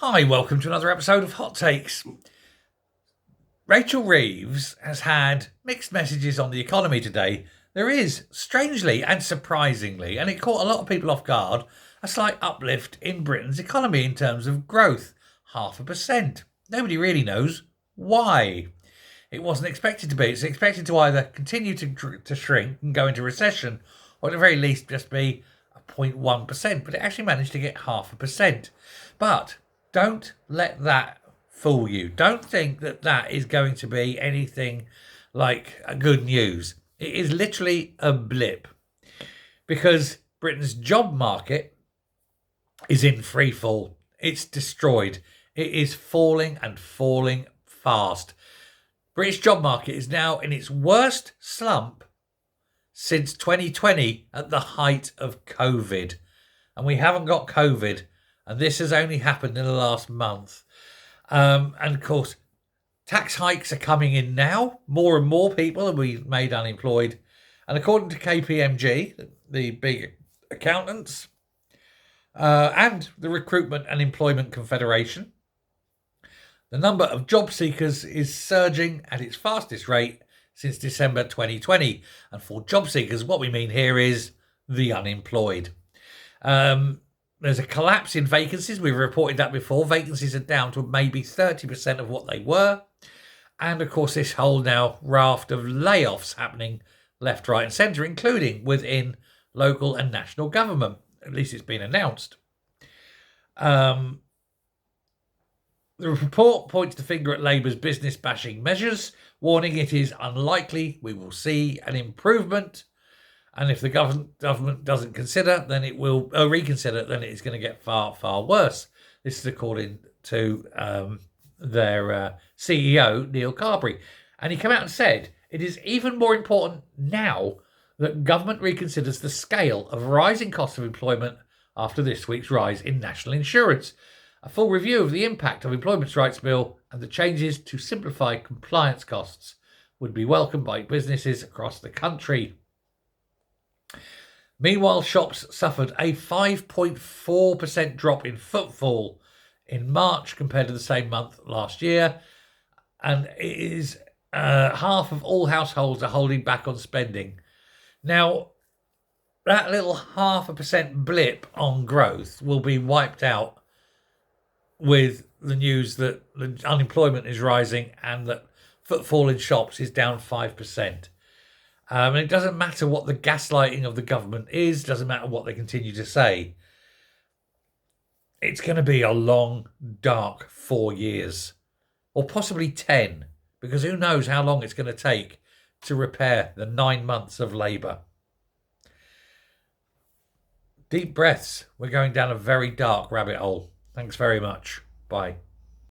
Hi, welcome to another episode of Hot Takes. Rachel Reeves has had mixed messages on the economy today. There is, strangely and surprisingly, and it caught a lot of people off guard, a slight uplift in Britain's economy in terms of growth, 0.5%. Nobody really knows why. It wasn't expected to be. It's expected to either continue to shrink and go into recession, or at the very least just be a 0.1%, but it actually managed to get 0.5%. But don't let that fool you. Don't think that that is going to be anything like a good news. It is literally a blip because Britain's job market is in free fall. It's destroyed. It is falling and falling fast. British job market is now in its worst slump since 2020 at the height of COVID. And we haven't got COVID. And this has only happened in the last month. And of course, tax hikes are coming in now. More and more people will be made unemployed. And according to KPMG, the big accountants, and the Recruitment and Employment Confederation, the number of job seekers is surging at its fastest rate since December 2020. And for job seekers, what we mean here is the unemployed. There's a collapse in vacancies. We've reported that before. Vacancies are down to maybe 30% of what they were. And of course, this whole now raft of layoffs happening left, right and centre, including within local and national government. At least it's been announced. The report points the finger at Labour's business bashing measures, warning it is unlikely we will see an improvement. And if the government doesn't consider, then it will reconsider, then it's going to get far, far worse. This is according to their CEO, Neil Carberry. And he came out and said, it is even more important now that government reconsiders the scale of rising costs of employment after this week's rise in national insurance. A full review of the impact of Employment Rights Bill and the changes to simplify compliance costs would be welcomed by businesses across the country. Meanwhile, shops suffered a 5.4% drop in footfall in March compared to the same month last year. And it is half of all households are holding back on spending. Now, that little 0.5% blip on growth will be wiped out with the news that the unemployment is rising and that footfall in shops is down 5%. And it doesn't matter what the gaslighting of the government is, doesn't matter what they continue to say. It's going to be a long, dark 4 years, or possibly 10, because who knows how long it's going to take to repair the 9 months of Labour. Deep breaths. We're going down a very dark rabbit hole. Thanks very much. Bye.